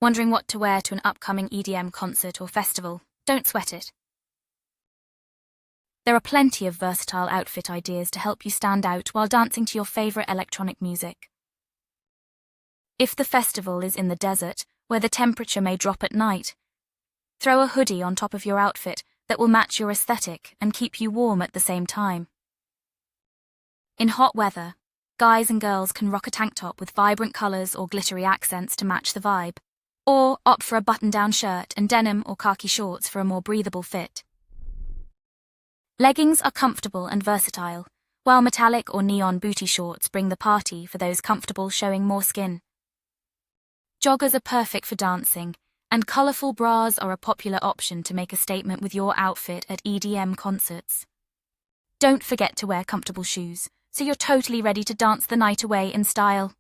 Wondering what to wear to an upcoming EDM concert or festival? Don't sweat it. There are plenty of versatile outfit ideas to help you stand out while dancing to your favorite electronic music. If the festival is in the desert, where the temperature may drop at night, throw a hoodie on top of your outfit that will match your aesthetic and keep you warm at the same time. In hot weather, guys and girls can rock a tank top with vibrant colors or glittery accents to match the vibe, or opt for a button-down shirt and denim or khaki shorts for a more breathable fit. Leggings are comfortable and versatile, while metallic or neon booty shorts bring the party for those comfortable showing more skin. Joggers are perfect for dancing, and colorful bras are a popular option to make a statement with your outfit at EDM concerts. Don't forget to wear comfortable shoes, so you're totally ready to dance the night away in style.